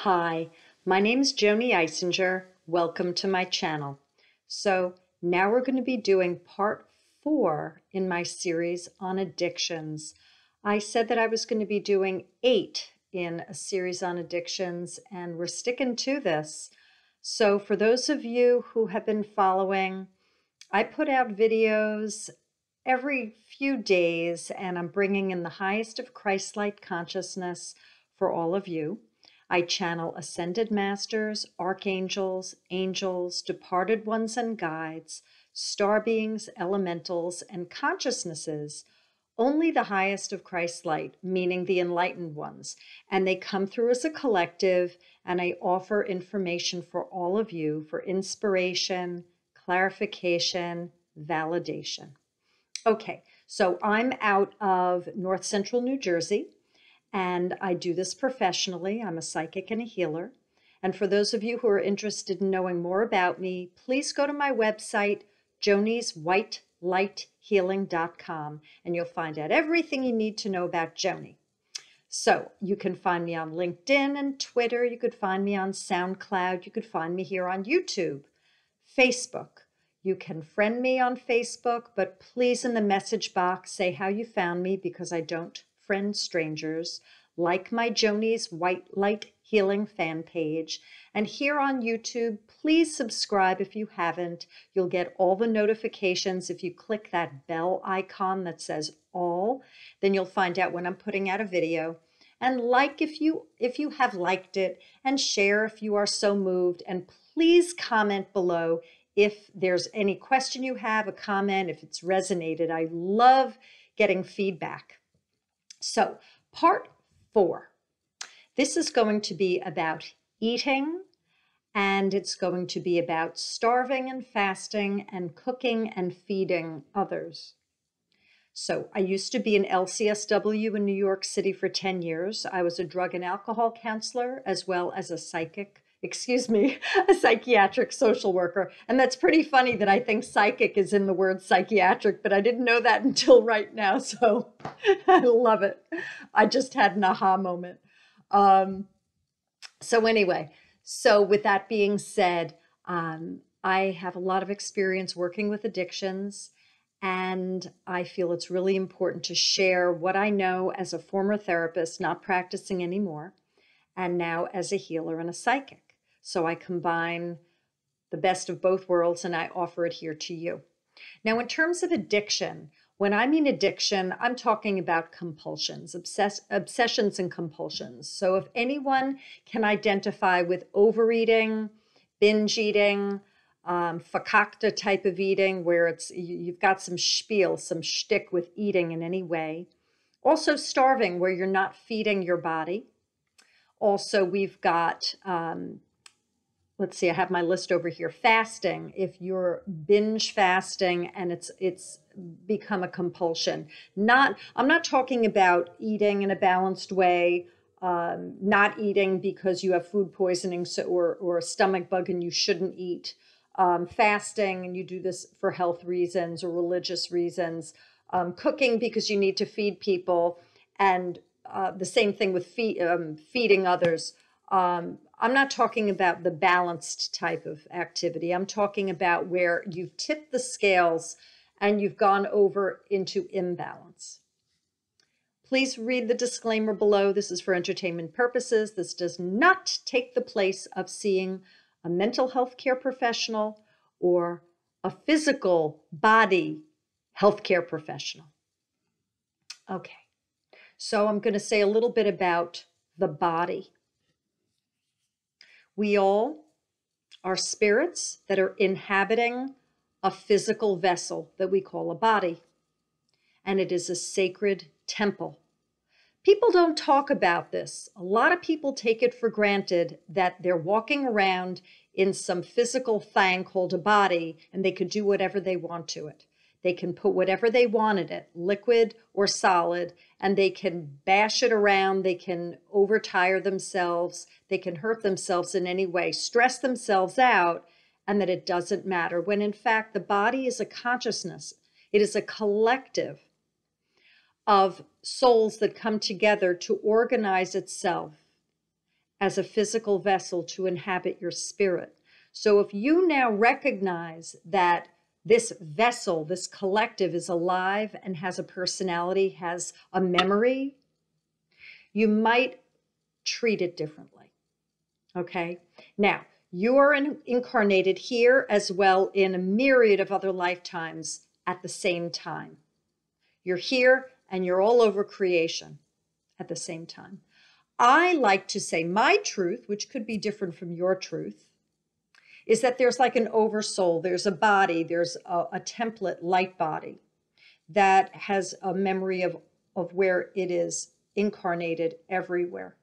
Hi, my name is Joni Eisinger. Welcome to my channel. So now we're going to be doing part 4 in my series on addictions. I said that I was going to be doing 8 in a series on addictions, and we're sticking to this. So for those of you who have been following, I put out videos every few days, and I'm bringing in the highest of Christ-like consciousness for all of you. I channel ascended masters, archangels, angels, departed ones and guides, star beings, elementals, and consciousnesses, only the highest of Christ's light, meaning the enlightened ones. And they come through as a collective, and I offer information for all of you for inspiration, clarification, validation. Okay, so I'm out of North Central New Jersey, and I do this professionally. I'm a psychic and a healer. And for those of you who are interested in knowing more about me, please go to my website, joniswhitelighealing.com, and you'll find out everything you need to know about Joni. So you can find me on LinkedIn and Twitter. You could find me on SoundCloud. You could find me here on YouTube, Facebook. You can friend me on Facebook, but please in the message box say how you found me, because I don't friend strangers. Like my Joni's White Light Healing fan page. And here on YouTube, please subscribe if you haven't. You'll get all the notifications if you click that bell icon that says all. Then you'll find out when I'm putting out a video. And like if you have liked it, and share if you are so moved. And please comment below if there's any question you have, a comment, if it's resonated. I love getting feedback. So part 4, this is going to be about eating, and it's going to be about starving and fasting and cooking and feeding others. So I used to be an LCSW in New York City for 10 years. I was a drug and alcohol counselor as well as a psychiatric social worker. And that's pretty funny that I think psychic is in the word psychiatric, but I didn't know that until right now. So I love it. I just had an aha moment. So with that being said, I have a lot of experience working with addictions, and I feel it's really important to share what I know as a former therapist, not practicing anymore, and now as a healer and a psychic. So I combine the best of both worlds, and I offer it here to you. Now, in terms of addiction, when I mean addiction, I'm talking about compulsions, obsessions and compulsions. So if anyone can identify with overeating, binge eating, fakakta type of eating, where you've got some spiel, some shtick with eating in any way. Also starving, where you're not feeding your body. Also, we've got, let's see, I have my list over here. Fasting, if you're binge fasting and it's become a compulsion. I'm not talking about eating in a balanced way, not eating because you have food poisoning or a stomach bug and you shouldn't eat. Fasting, and you do this for health reasons or religious reasons. Cooking because you need to feed people, and the same thing with feeding others. I'm not talking about the balanced type of activity. I'm talking about where you've tipped the scales and you've gone over into imbalance. Please read the disclaimer below. This is for entertainment purposes. This does not take the place of seeing a mental health care professional or a physical body healthcare professional. Okay, so I'm going to say a little bit about the body. We all are spirits that are inhabiting a physical vessel that we call a body, and it is a sacred temple. People don't talk about this. A lot of people take it for granted that they're walking around in some physical thing called a body, and they could do whatever they want to it. They can put whatever they want in it, liquid or solid, and they can bash it around. They can overtire themselves. They can hurt themselves in any way, stress themselves out, and that it doesn't matter, when in fact the body is a consciousness. It is a collective of souls that come together to organize itself as a physical vessel to inhabit your spirit. So if you now recognize that this vessel, this collective is alive and has a personality, has a memory, you might treat it differently. Okay? Now, you are incarnated here as well in a myriad of other lifetimes at the same time. You're here and you're all over creation at the same time. I like to say my truth, which could be different from your truth, is that there's like an oversoul. There's a body, there's a template light body that has a memory of where it is incarnated everywhere.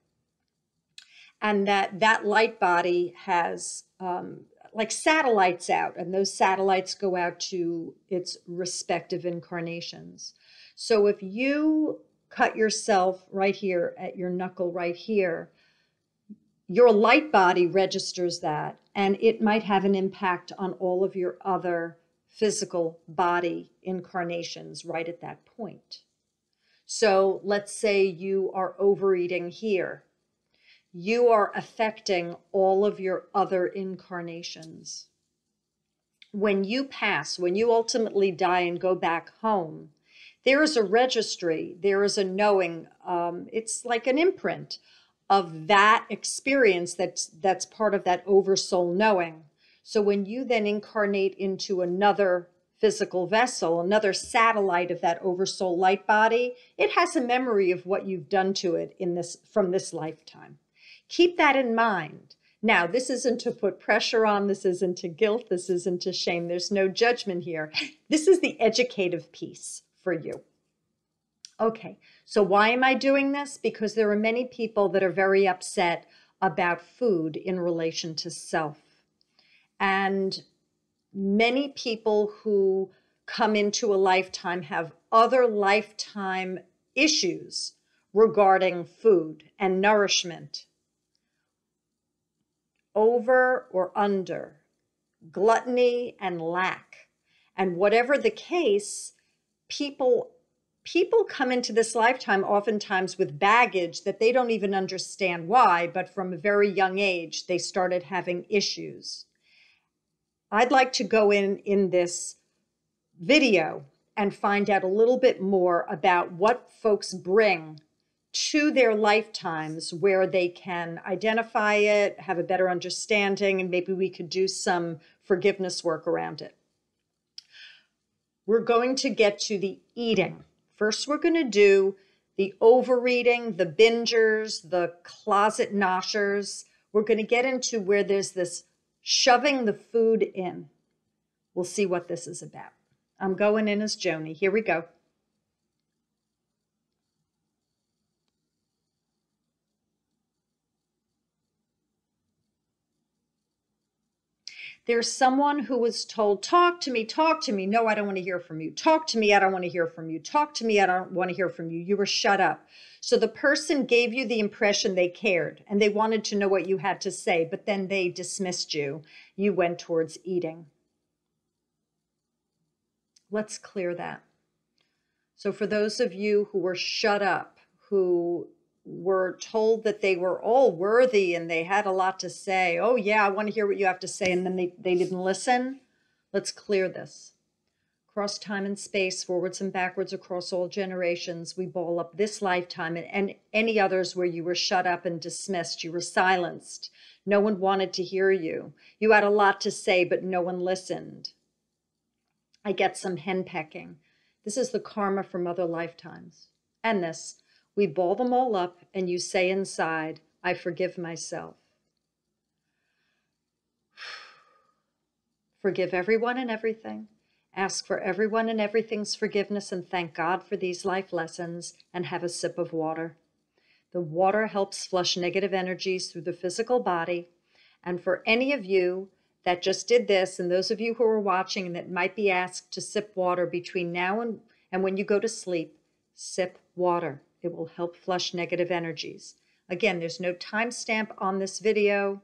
And that light body has like satellites out, and those satellites go out to its respective incarnations. So if you cut yourself right here at your knuckle right here, your light body registers that, and it might have an impact on all of your other physical body incarnations right at that point. So let's say you are overeating here. You are affecting all of your other incarnations. When you pass, when you ultimately die and go back home, there is a registry, there is a knowing, it's like an imprint of that experience that's part of that oversoul knowing. So when you then incarnate into another physical vessel, another satellite of that oversoul light body, it has a memory of what you've done to it from this lifetime. Keep that in mind. Now, this isn't to put pressure on, this isn't to guilt, this isn't to shame. There's no judgment here. This is the educative piece for you. Okay, so why am I doing this? Because there are many people that are very upset about food in relation to self. And many people who come into a lifetime have other lifetime issues regarding food and nourishment. Over or under, gluttony and lack. And whatever the case, people come into this lifetime oftentimes with baggage that they don't even understand why, but from a very young age, they started having issues. I'd like to go in this video and find out a little bit more about what folks bring to their lifetimes where they can identify it, have a better understanding, and maybe we could do some forgiveness work around it. We're going to get to the eating. First, we're going to do the overeating, the bingers, the closet noshers. We're going to get into where there's this shoving the food in. We'll see what this is about. I'm going in as Joni. Here we go. There's someone who was told, talk to me, talk to me. No, I don't want to hear from you. Talk to me, I don't want to hear from you. Talk to me, I don't want to hear from you. You were shut up. So the person gave you the impression they cared and they wanted to know what you had to say, but then they dismissed you. You went towards eating. Let's clear that. So for those of you who were shut up, who were told that they were all worthy and they had a lot to say. Oh yeah, I want to hear what you have to say. And then they didn't listen. Let's clear this. Across time and space, forwards and backwards, across all generations, we ball up this lifetime and any others where you were shut up and dismissed. You were silenced. No one wanted to hear you. You had a lot to say, but no one listened. I get some henpecking. This is the karma from other lifetimes. And this. We ball them all up and you say inside, I forgive myself. Forgive everyone and everything. Ask for everyone and everything's forgiveness and thank God for these life lessons and have a sip of water. The water helps flush negative energies through the physical body. And for any of you that just did this and those of you who are watching and that might be asked to sip water between now and when you go to sleep, sip water. It will help flush negative energies. Again, there's no timestamp on this video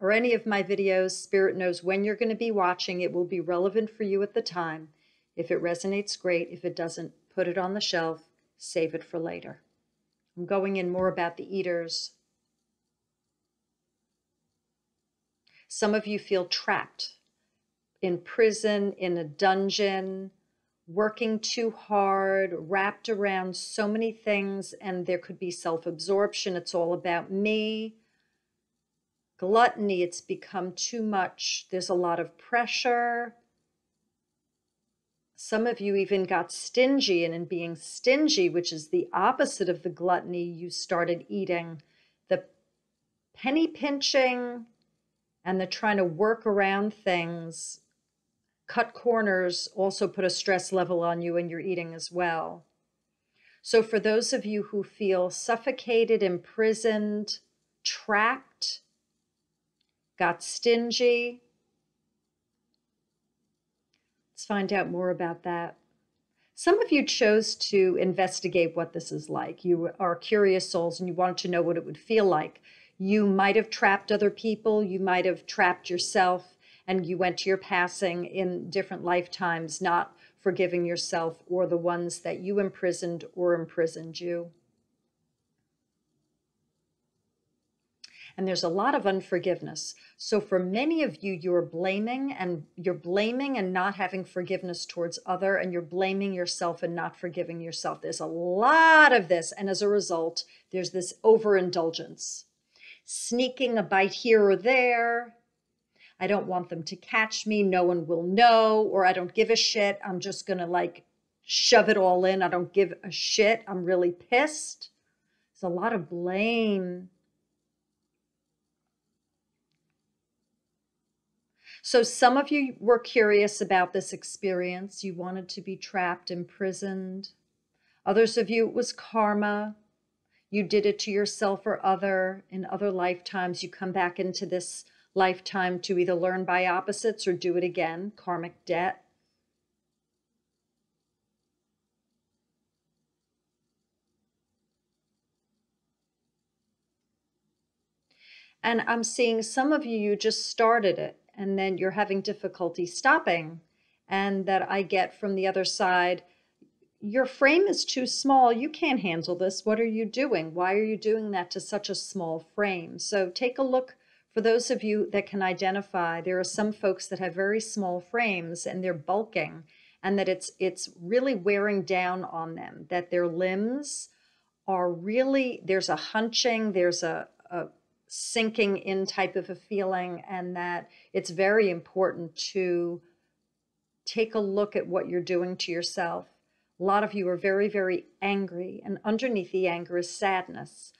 or any of my videos. Spirit knows when you're going to be watching. It will be relevant for you at the time. If it resonates, great. If it doesn't, put it on the shelf. Save it for later. I'm going in more about the eaters. Some of you feel trapped in prison, in a dungeon, working too hard, wrapped around so many things, and there could be self-absorption. It's all about me. Gluttony, it's become too much. There's a lot of pressure. Some of you even got stingy, and in being stingy, which is the opposite of the gluttony, you started eating. The penny pinching and the trying to work around things, cut corners, also put a stress level on you and your eating as well. So for those of you who feel suffocated, imprisoned, trapped, got stingy, let's find out more about that. Some of you chose to investigate what this is like. You are curious souls and you wanted to know what it would feel like. You might have trapped other people. You might have trapped yourself, and you went to your passing in different lifetimes, not forgiving yourself or the ones that you imprisoned or imprisoned you. And there's a lot of unforgiveness. So for many of you, you're blaming and not having forgiveness towards other, and you're blaming yourself and not forgiving yourself. There's a lot of this. And as a result, there's this overindulgence, sneaking a bite here or there. I don't want them to catch me. No one will know, or I don't give a shit. I'm just going to like shove it all in. I don't give a shit. I'm really pissed. There's a lot of blame. So some of you were curious about this experience. You wanted to be trapped, imprisoned. Others of you, it was karma. You did it to yourself or other in other lifetimes. You come back into this lifetime to either learn by opposites or do it again, karmic debt. And I'm seeing some of you, you just started it, and then you're having difficulty stopping. And that I get from the other side, your frame is too small. You can't handle this. What are you doing? Why are you doing that to such a small frame? So take a look. For those of you that can identify, there are some folks that have very small frames and they're bulking, and that it's really wearing down on them, that their limbs are really, there's a hunching, there's a sinking in type of a feeling, and that it's very important to take a look at what you're doing to yourself. A lot of you are very, very angry, and underneath the anger is sadness.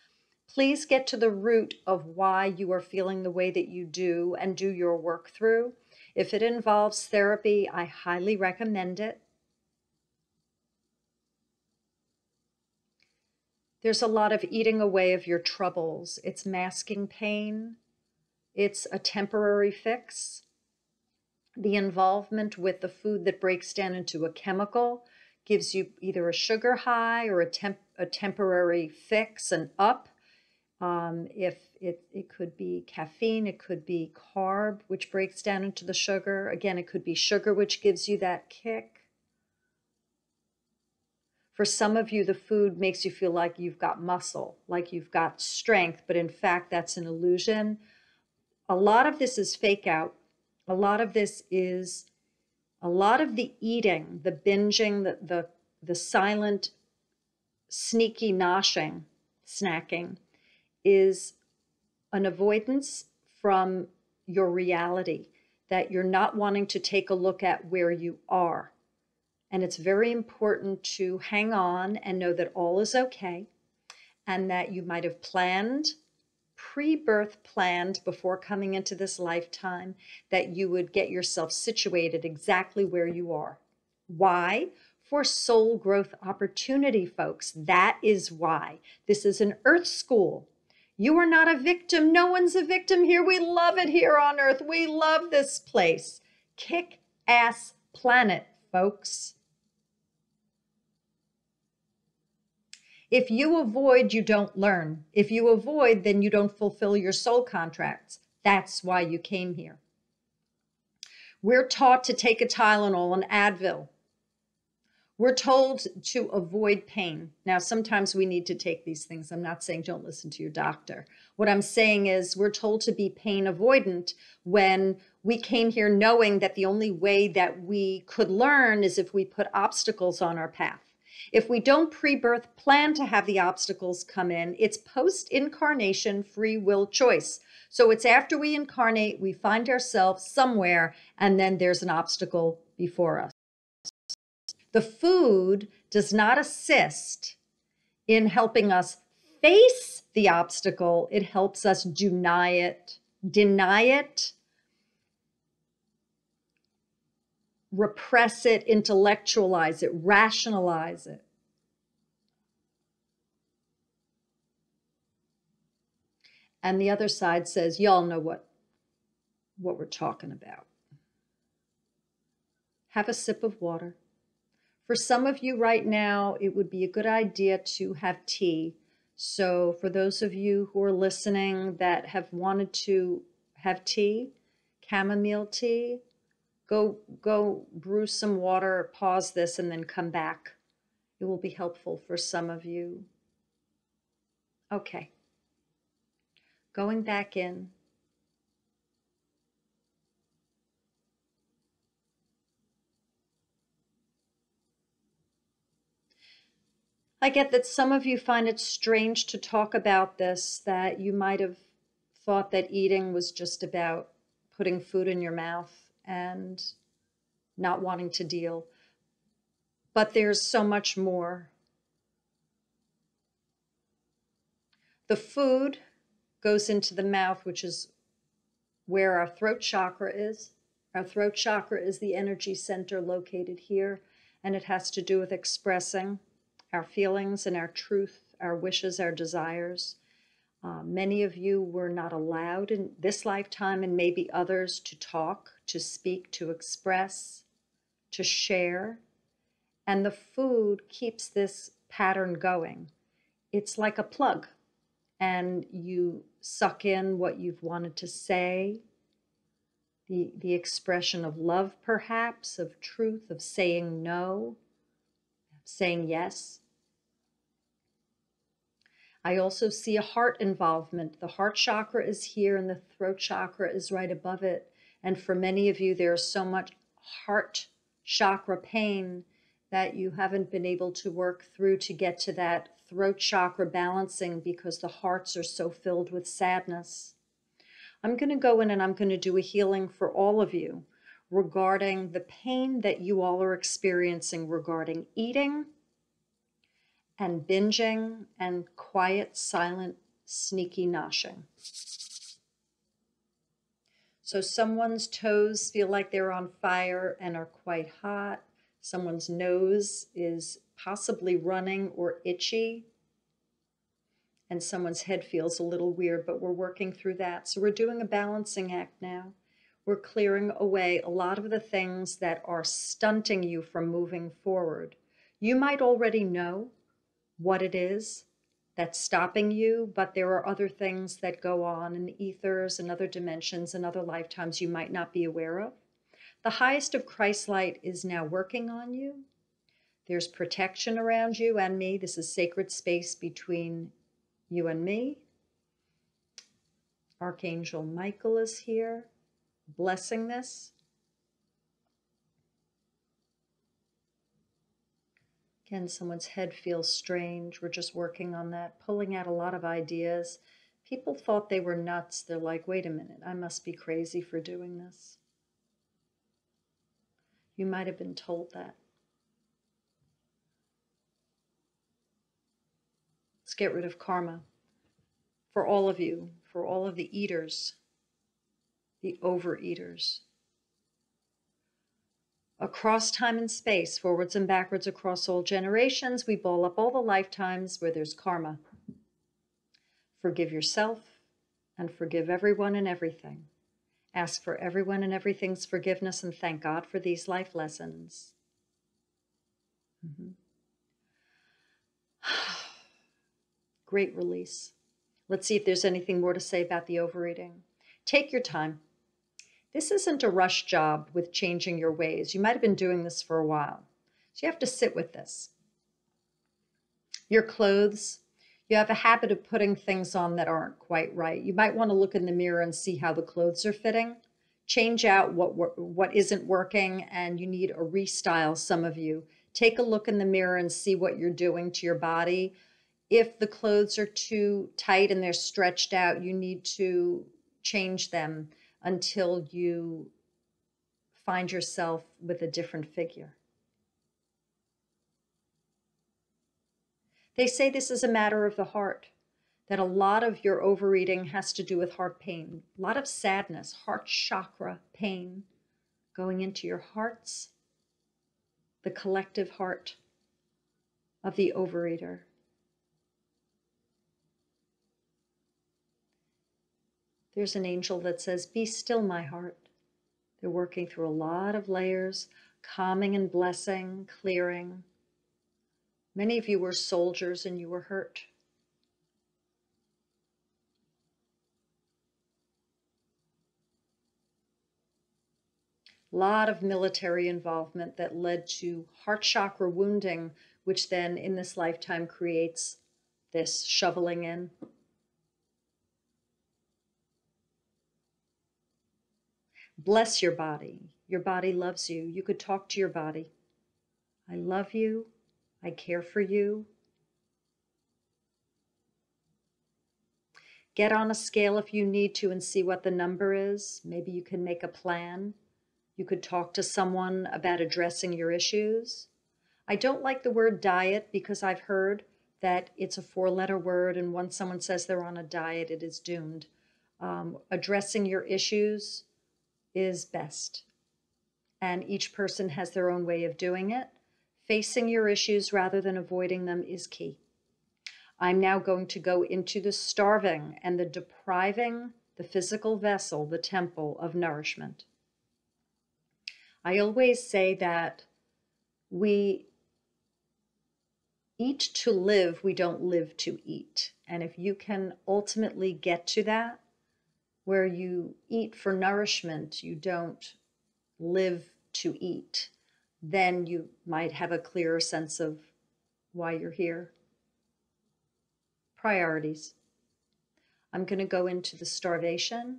Please get to the root of why you are feeling the way that you do and do your work through. If it involves therapy, I highly recommend it. There's a lot of eating away of your troubles. It's masking pain. It's a temporary fix. The involvement with the food that breaks down into a chemical gives you either a sugar high or a temporary fix, an up. If it could be caffeine, it could be carb, which breaks down into the sugar. Again, it could be sugar, which gives you that kick. For some of you, the food makes you feel like you've got muscle, like you've got strength, but in fact, that's an illusion. A lot of this is fake out. A lot of this is, a lot of the eating, the binging, the silent, sneaky noshing, snacking, is an avoidance from your reality, that you're not wanting to take a look at where you are. And it's very important to hang on and know that all is okay, and that you might have planned, pre-birth planned before coming into this lifetime, that you would get yourself situated exactly where you are. Why? For soul growth opportunity, folks. That is why. This is an earth school. You are not a victim. No one's a victim here. We love it here on earth. We love this place. Kick-ass planet, folks. If you avoid, you don't learn. If you avoid, then you don't fulfill your soul contracts. That's why you came here. We're taught to take a Tylenol, an Advil. We're told to avoid pain. Now, sometimes we need to take these things. I'm not saying don't listen to your doctor. What I'm saying is we're told to be pain avoidant when we came here knowing that the only way that we could learn is if we put obstacles on our path. If we don't pre-birth plan to have the obstacles come in, it's post-incarnation free will choice. So it's after we incarnate, we find ourselves somewhere, and then there's an obstacle before us. The food does not assist in helping us face the obstacle. It helps us deny it, repress it, intellectualize it, rationalize it. And the other side says, y'all know what we're talking about. Have a sip of water. For some of you right now, it would be a good idea to have tea. So for those of you who are listening that have wanted to have tea, chamomile tea, go brew some water, pause this, and then come back. It will be helpful for some of you. Okay. Going back in. I get that some of you find it strange to talk about this, that you might have thought that eating was just about putting food in your mouth and not wanting to deal. But there's so much more. The food goes into the mouth, which is where our throat chakra is. Our throat chakra is the energy center located here, and it has to do with expressing our feelings and our truth, our wishes, our desires. Many of you were not allowed in this lifetime, and maybe others, to talk, to speak, to express, to share. And the food keeps this pattern going. It's like a plug, and you suck in what you've wanted to say, the expression of love, perhaps, of truth, of saying no, of saying yes. I also see a heart involvement. The heart chakra is here and the throat chakra is right above it. And for many of you, there's so much heart chakra pain that you haven't been able to work through to get to that throat chakra balancing because the hearts are so filled with sadness. I'm going to go in and I'm going to do a healing for all of you regarding the pain that you all are experiencing regarding eating and binging and quiet, silent, sneaky noshing. So someone's toes feel like they're on fire and are quite hot. Someone's nose is possibly running or itchy. And someone's head feels a little weird, but we're working through that. So we're doing a balancing act now. We're clearing away a lot of the things that are stunting you from moving forward. You might already know what it is that's stopping you, but there are other things that go on in the ethers and other dimensions and other lifetimes you might not be aware of. The highest of Christ light is now working on you. There's protection around you and me. This is sacred space between you and me. Archangel Michael is here, blessing this. Again, someone's head feels strange. We're just working on that, pulling out a lot of ideas. People thought they were nuts. They're like, wait a minute, I must be crazy for doing this. You might have been told that. Let's get rid of karma. For all of you, for all of the eaters, the overeaters. Across time and space, forwards and backwards across all generations, we ball up all the lifetimes where there's karma. Forgive yourself and forgive everyone and everything. Ask for everyone and everything's forgiveness and thank God for these life lessons. Great release. Let's see if there's anything more to say about the overeating. Take your time. This isn't a rush job with changing your ways. You might have been doing this for a while. So you have to sit with this. Your clothes, you have a habit of putting things on that aren't quite right. You might want to look in the mirror and see how the clothes are fitting. Change out what isn't working, and you need a restyle, some of you. Take a look in the mirror and see what you're doing to your body. If the clothes are too tight and they're stretched out, you need to change them until you find yourself with a different figure. They say this is a matter of the heart, that a lot of your overeating has to do with heart pain, a lot of sadness, heart chakra pain going into your hearts, the collective heart of the overeater. There's an angel that says, "Be still, my heart." They're working through a lot of layers, calming and blessing, clearing. Many of you were soldiers and you were hurt. A lot of military involvement that led to heart chakra wounding, which then in this lifetime creates this shoveling in. Bless your body. Your body loves you. You could talk to your body. I love you. I care for you. Get on a scale if you need to and see what the number is. Maybe you can make a plan. You could talk to someone about addressing your issues. I don't like the word diet because I've heard that it's a 4-letter word, and once someone says they're on a diet, it is doomed. Addressing your issues is best, and each person has their own way of doing it. Facing your issues rather than avoiding them is key. I'm now going to go into the starving and the depriving the physical vessel, the temple, of nourishment. I always say that we eat to live, we don't live to eat. And if you can ultimately get to that, where you eat for nourishment, you don't live to eat, then you might have a clearer sense of why you're here. Priorities. I'm going to go into the starvation.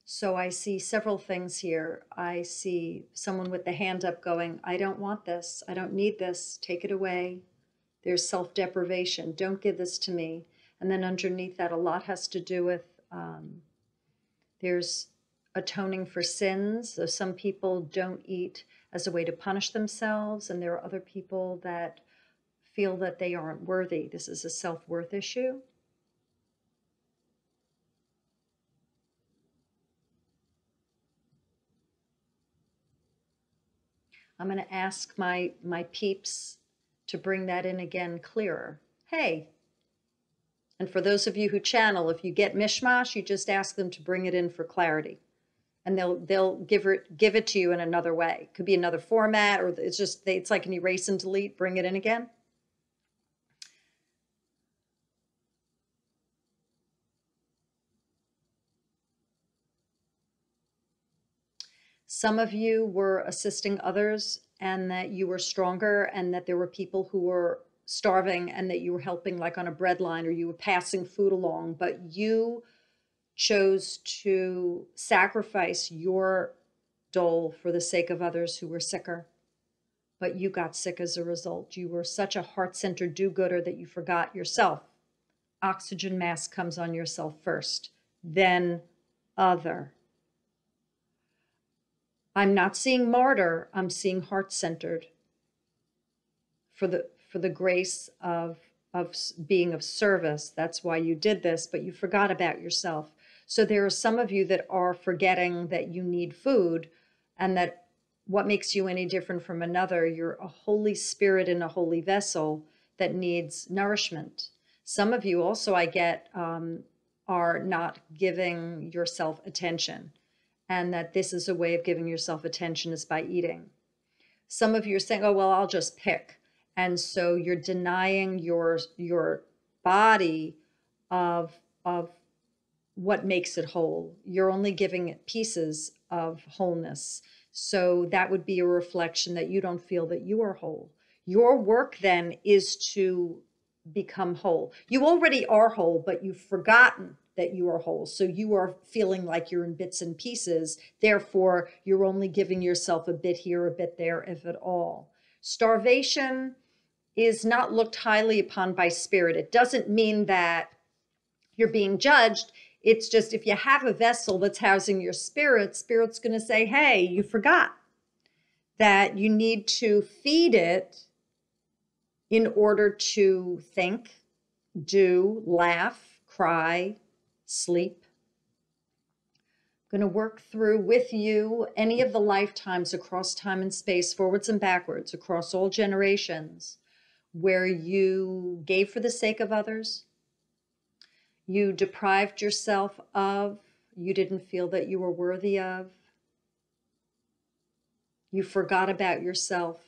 So I see several things here. I see someone with the hand up going, I don't want this. I don't need this. Take it away. There's self-deprivation. Don't give this to me. And then underneath that, a lot has to do with, there's atoning for sins. So some people don't eat as a way to punish themselves, and there are other people that feel that they aren't worthy. This is a self-worth issue. I'm going to ask my peeps to bring that in again clearer. Hey, and for those of you who channel, if you get mishmash, you just ask them to bring it in for clarity, and they'll give it to you in another way. It could be another format, or it's like an erase and delete. Bring it in again. Some of you were assisting others, and that you were stronger, and that there were people who were starving, and that you were helping like on a bread line, or you were passing food along, but you chose to sacrifice your dole for the sake of others who were sicker. But you got sick as a result. You were such a heart-centered do-gooder that you forgot yourself. Oxygen mask comes on yourself first, then other. I'm not seeing martyr, I'm seeing heart-centered for the grace of being of service. That's why you did this, but you forgot about yourself. So there are some of you that are forgetting that you need food, and that what makes you any different from another, you're a Holy Spirit in a holy vessel that needs nourishment. Some of you also, I get, are not giving yourself attention, and that this is a way of giving yourself attention is by eating. Some of you are saying, oh, well, I'll just pick. And so you're denying your body of what makes it whole. You're only giving it pieces of wholeness. So that would be a reflection that you don't feel that you are whole. Your work then is to become whole. You already are whole, but you've forgotten that you are whole. So you are feeling like you're in bits and pieces. Therefore, you're only giving yourself a bit here, a bit there, if at all. Starvation is not looked highly upon by spirit. It doesn't mean that you're being judged. It's just if you have a vessel that's housing your spirit, spirit's going to say, hey, you forgot that you need to feed it in order to think, do, laugh, cry, sleep. I'm going to work through with you any of the lifetimes across time and space, forwards and backwards, across all generations, where you gave for the sake of others, you deprived yourself of, you didn't feel that you were worthy of, you forgot about yourself,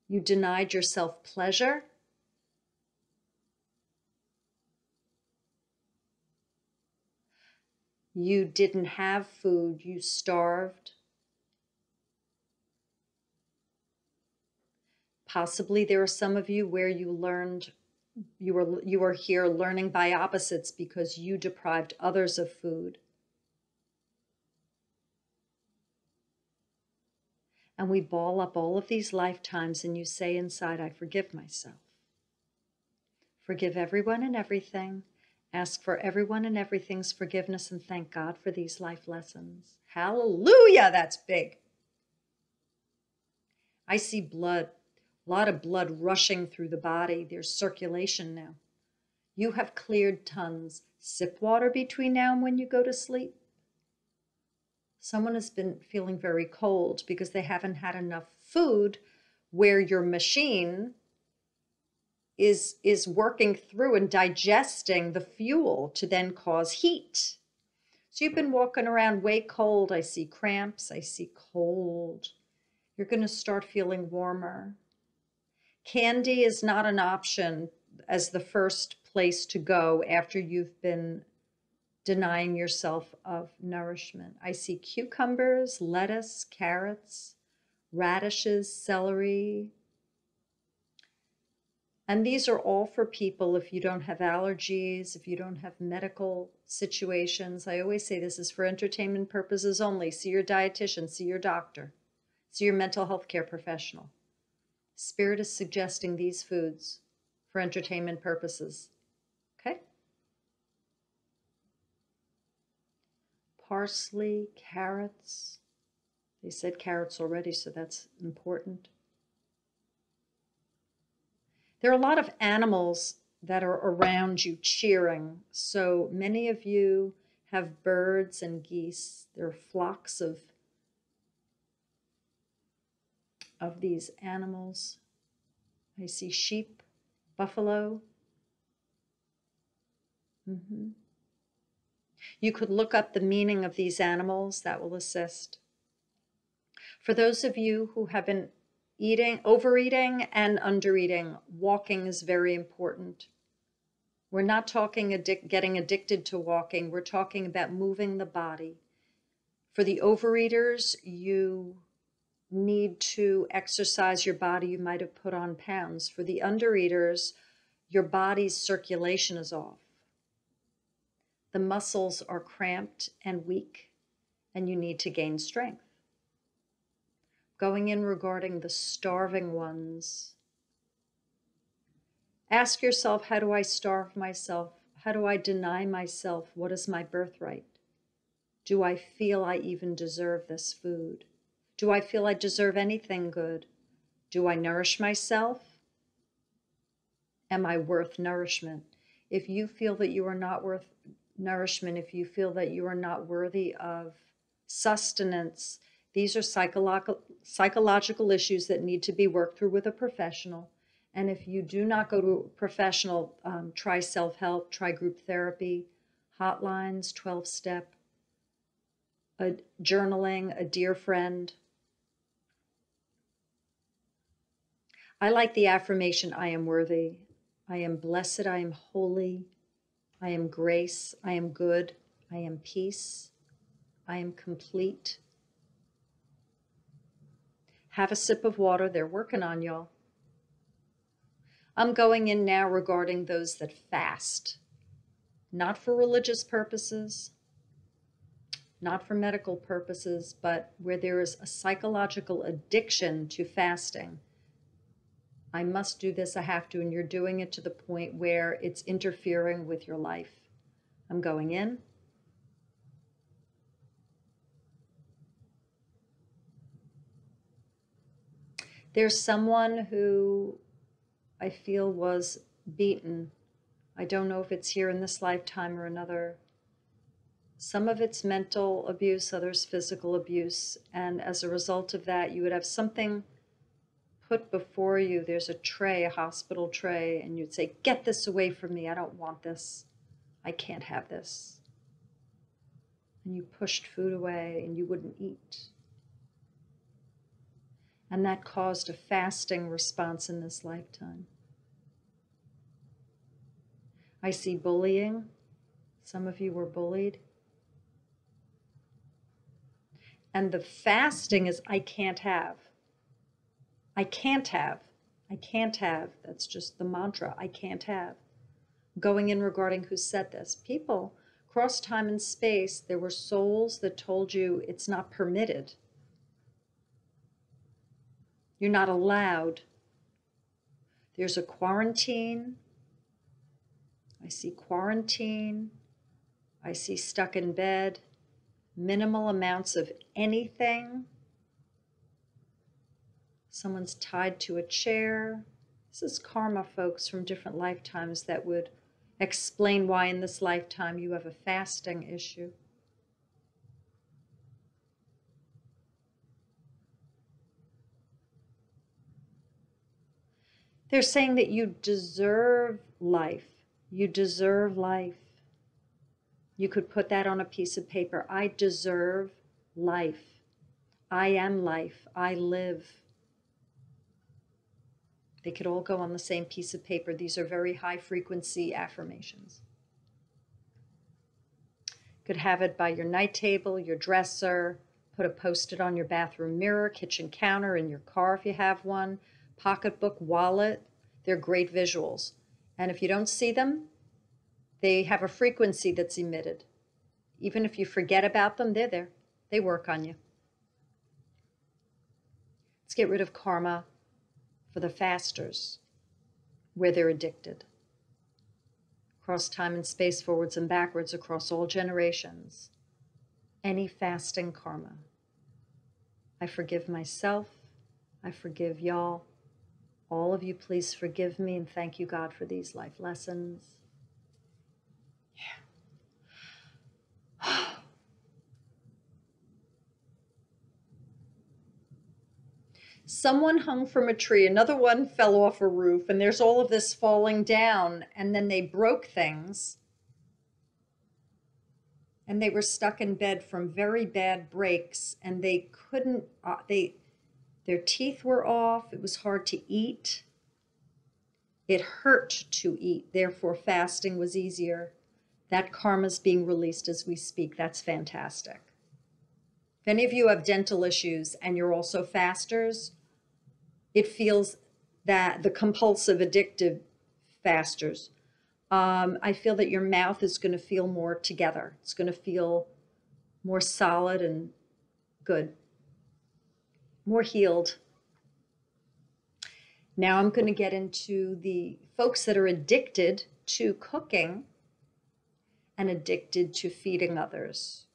you denied yourself pleasure, you didn't have food, you starved. Possibly there are some of you where you learned, you were here learning by opposites because you deprived others of food. And we ball up all of these lifetimes and you say inside, I forgive myself. Forgive everyone and everything. Ask for everyone and everything's forgiveness and thank God for these life lessons. Hallelujah, that's big. I see blood, a lot of blood rushing through the body. There's circulation now. You have cleared tons. Sip water between now and when you go to sleep. Someone has been feeling very cold because they haven't had enough food where your machine is working through and digesting the fuel to then cause heat. So you've been walking around way cold. I see cramps. I see cold. You're going to start feeling warmer. Candy is not an option as the first place to go after you've been denying yourself of nourishment. I see cucumbers, lettuce, carrots, radishes, celery. And these are all for people if you don't have allergies, if you don't have medical situations. I always say this is for entertainment purposes only. See your dietitian, see your doctor, see your mental health care professional. Spirit is suggesting these foods for entertainment purposes. Okay? Parsley, carrots. They said carrots already, so that's important. There are a lot of animals that are around you cheering. So many of you have birds and geese. There are flocks of these animals. I see sheep, buffalo. You could look up the meaning of these animals. That will assist. For those of you who have been overeating and undereating, walking is very important. We're not talking getting addicted to walking. We're talking about moving the body. For the overeaters, you need to exercise your body. You might have put on pounds. For the undereaters, your body's circulation is off. The muscles are cramped and weak, and you need to gain strength. Going in regarding the starving ones, ask yourself, how do I starve myself? How do I deny myself? What is my birthright? Do I feel I even deserve this food? Do I feel I deserve anything good? Do I nourish myself? Am I worth nourishment? If you feel that you are not worth nourishment, if you feel that you are not worthy of sustenance, these are psychological issues that need to be worked through with a professional. And if you do not go to a professional, try self-help, try group therapy, hotlines, 12-step, journaling, a dear friend. I like the affirmation, I am worthy, I am blessed, I am holy, I am grace, I am good, I am peace, I am complete. Have a sip of water. They're working on y'all. I'm going in now regarding those that fast, not for religious purposes, not for medical purposes, but where there is a psychological addiction to fasting. I must do this, I have to, and you're doing it to the point where it's interfering with your life. I'm going in. There's someone who I feel was beaten. I don't know if it's here in this lifetime or another. Some of it's mental abuse, others physical abuse. And as a result of that, you would have something put before you. There's a tray, a hospital tray, and you'd say, get this away from me. I don't want this. I can't have this. And you pushed food away and you wouldn't eat. And that caused a fasting response in this lifetime. I see bullying. Some of you were bullied. And the fasting is, I can't have. I can't have. I can't have. That's just the mantra. I can't have. Going in regarding who said this. People, across time and space, there were souls that told you it's not permitted. You're not allowed. There's a quarantine. I see quarantine. I see stuck in bed. Minimal amounts of anything. Someone's tied to a chair. This is karma, folks, from different lifetimes that would explain why in this lifetime you have a fasting issue. They're saying that you deserve life. You deserve life. You could put that on a piece of paper. I deserve life. I am life. I live. They could all go on the same piece of paper. These are very high frequency affirmations. Could have it by your night table, your dresser, put a post-it on your bathroom mirror, kitchen counter, in your car if you have one, pocketbook, wallet. They're great visuals. And if you don't see them, they have a frequency that's emitted. Even if you forget about them, they're there. They work on you. Let's get rid of karma for the fasters, where they're addicted. Across time and space, forwards and backwards, across all generations. Any fasting karma. I forgive myself. I forgive y'all. All of you, please forgive me, and thank you, God, for these life lessons. Yeah. Someone hung from a tree, another one fell off a roof, and there's all of this falling down, and then they broke things, and they were stuck in bed from very bad breaks, and they couldn't, their teeth were off, it was hard to eat. It hurt to eat, therefore fasting was easier. That karma's being released as we speak. That's fantastic. If any of you have dental issues and you're also fasters, it feels that the compulsive, addictive fasters, I feel that your mouth is going to feel more together. It's going to feel more solid and good, more healed. Now I'm going to get into the folks that are addicted to cooking and addicted to feeding others.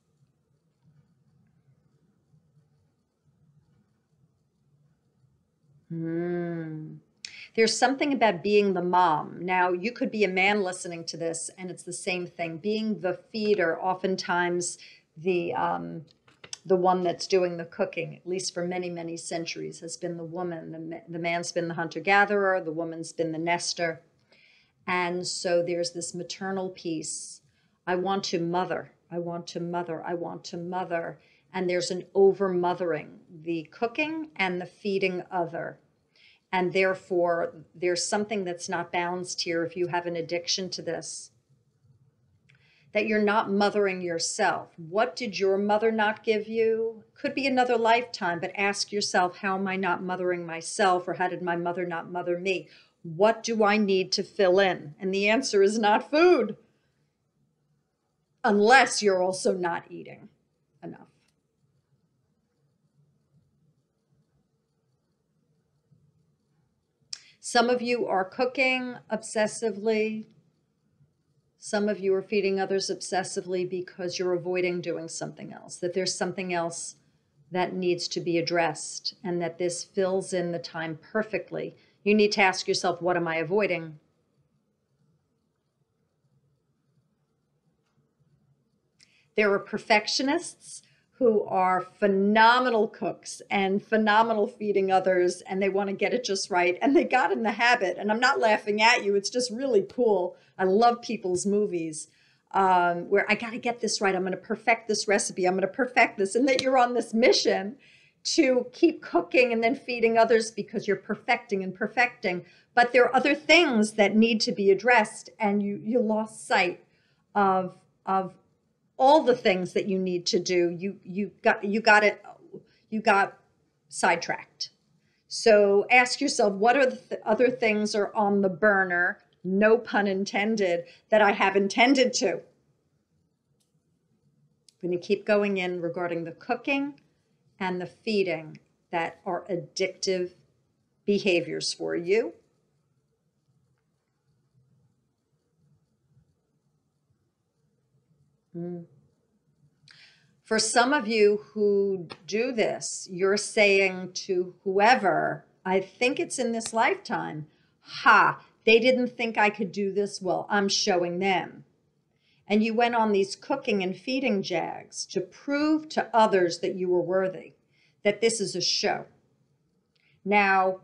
There's something about being the mom. Now, you could be a man listening to this, and it's the same thing. Being the feeder, oftentimes the one that's doing the cooking, at least for many, many centuries, has been the woman. The man's been the hunter-gatherer, the woman's been the nester. And so there's this maternal piece. I want to mother. I want to mother. I want to mother. And there's an over-mothering, the cooking and the feeding other. And therefore, there's something that's not balanced here if you have an addiction to this. that you're not mothering yourself. What did your mother not give you? Could be another lifetime, but ask yourself, how am I not mothering myself, or how did my mother not mother me? What do I need to fill in? And the answer is not food, unless you're also not eating enough. Some of you are cooking obsessively. Some of you are feeding others obsessively because you're avoiding doing something else, that there's something else that needs to be addressed, and that this fills in the time perfectly. You need to ask yourself, what am I avoiding? There are perfectionists who are phenomenal cooks and phenomenal feeding others, and they want to get it just right. And they got in the habit, and I'm not laughing at you, it's just really cool. I love people's movies where I got to get this right. I'm going to perfect this recipe. I'm going to perfect this. And that you're on this mission to keep cooking and then feeding others because you're perfecting and perfecting. But there are other things that need to be addressed, and you lost sight of all the things that you need to do. You got sidetracked. So ask yourself, what are the other things are on the burner, no pun intended, that I have intended to? I'm going to keep going in regarding the cooking and the feeding that are addictive behaviors for you. For some of you who do this, you're saying to whoever, I think it's in this lifetime, ha, they didn't think I could do this. Well, I'm showing them. And you went on these cooking and feeding jags to prove to others that you were worthy, that this is a show. Now,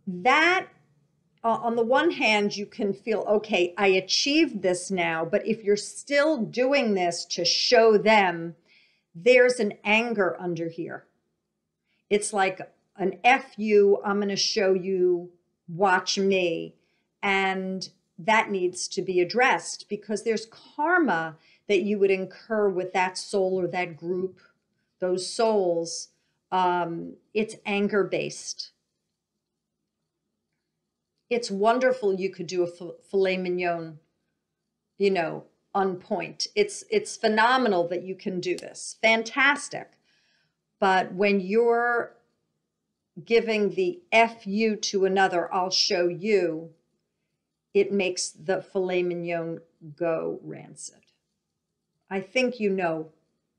that on the one hand, you can feel, okay, I achieved this now, but if you're still doing this to show them, there's an anger under here. It's like an F you, I'm going to show you, watch me. And that needs to be addressed, because there's karma that you would incur with that soul or that group, those souls. It's anger-based. It's wonderful you could do a filet mignon, on point. It's phenomenal that you can do this. Fantastic. But when you're giving the F you to another, I'll show you, it makes the filet mignon go rancid. I think you know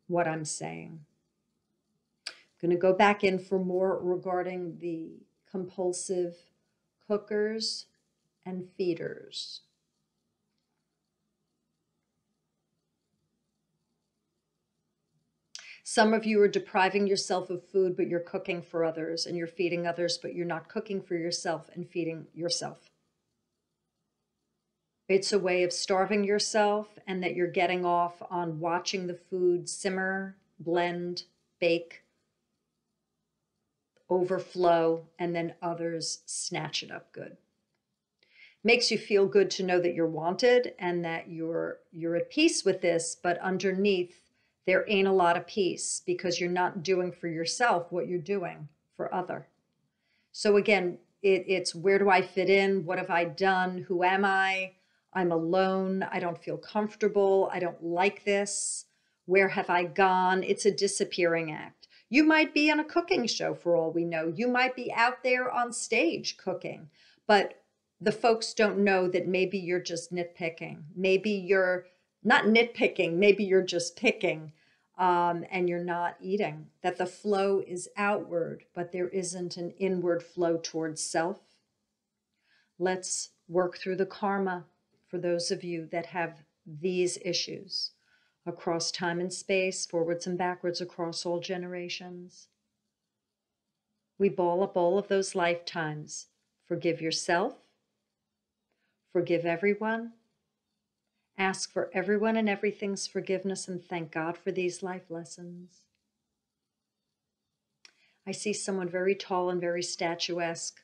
what I'm saying. I'm going to go back in for more regarding the compulsive cookers and feeders. Some of you are depriving yourself of food, but you're cooking for others, and you're feeding others, but you're not cooking for yourself and feeding yourself. It's a way of starving yourself, and that you're getting off on watching the food simmer, blend, bake, overflow, and then others snatch it up good. Makes you feel good to know that you're wanted and that you're at peace with this, but underneath there ain't a lot of peace, because you're not doing for yourself what you're doing for other. So again, it's where do I fit in? What have I done? Who am I? I'm alone. I don't feel comfortable. I don't like this. Where have I gone? It's a disappearing act. You might be on a cooking show for all we know. You might be out there on stage cooking, but the folks don't know that maybe you're just nitpicking. Maybe you're not nitpicking. Maybe you're just picking, and you're not eating. That the flow is outward, but there isn't an inward flow towards self. Let's work through the karma for those of you that have these issues across time and space, forwards and backwards, across all generations. We ball up all of those lifetimes. Forgive yourself. Forgive everyone. Ask for everyone and everything's forgiveness, and thank God for these life lessons. I see someone very tall and very statuesque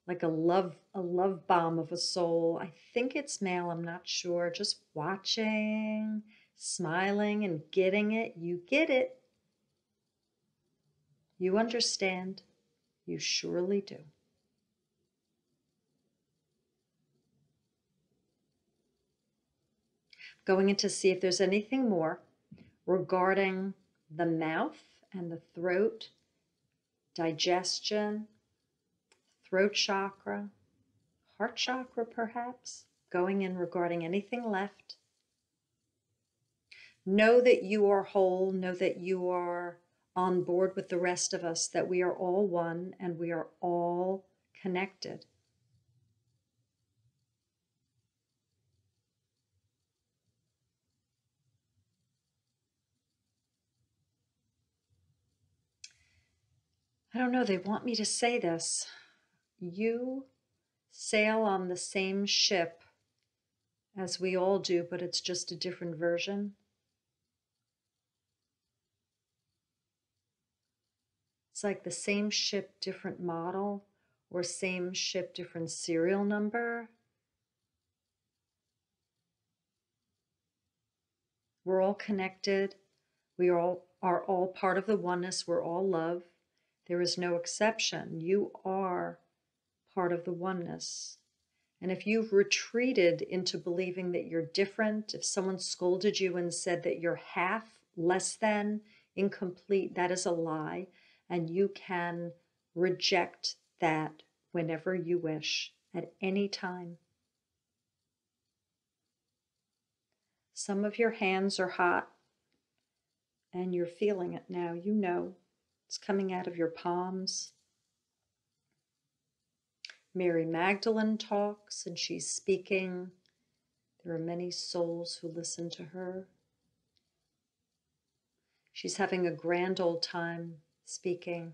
like a love bomb of a soul. I think it's male, I'm not sure. Just watching, smiling and getting it. You get it. You understand. You surely do. Going in to see if there's anything more regarding the mouth and the throat, digestion, throat chakra, heart chakra perhaps, going in regarding anything left. Know that you are whole, know that you are on board with the rest of us, that we are all one and we are all connected. I don't know, they want me to say this. You sail on the same ship as we all do, but it's just a different version. It's like the same ship, different model, or same ship, different serial number. We're all connected. We are all part of the oneness. We're all love. There is no exception. You are part of the oneness. And if you've retreated into believing that you're different, if someone scolded you and said that you're half, less than, incomplete, that is a lie. And you can reject that whenever you wish, at any time. Some of your hands are hot and you're feeling it now. You know it's coming out of your palms. Mary Magdalene talks and she's speaking. There are many souls who listen to her. She's having a grand old time speaking.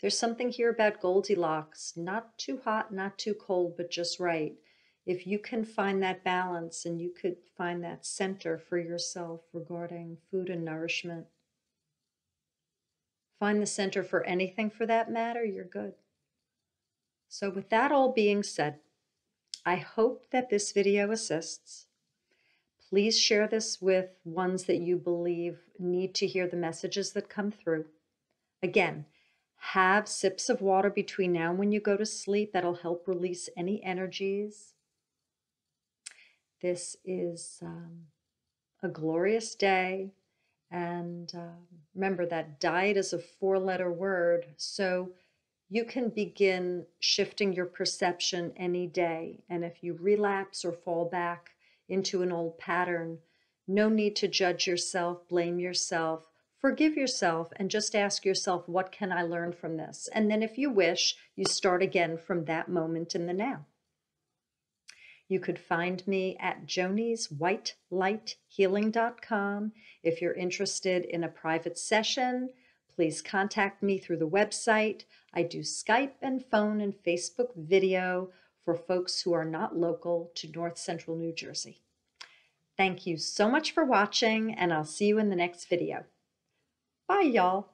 There's something here about Goldilocks, not too hot, not too cold, but just right. If you can find that balance and you could find that center for yourself regarding food and nourishment, find the center for anything for that matter, you're good. So with that all being said, I hope that this video assists. Please share this with ones that you believe need to hear the messages that come through. Again, have sips of water between now and when you go to sleep. That'll help release any energies. This is a glorious day. And remember that diet is a 4-letter word. So you can begin shifting your perception any day. And if you relapse or fall back into an old pattern, no need to judge yourself, blame yourself. Forgive yourself and just ask yourself, what can I learn from this? And then if you wish, you start again from that moment in the now. You could find me at jonieswhitelightshealing.com. If you're interested in a private session, please contact me through the website. I do Skype and phone and Facebook video for folks who are not local to North Central New Jersey. Thank you so much for watching, and I'll see you in the next video. Bye, y'all.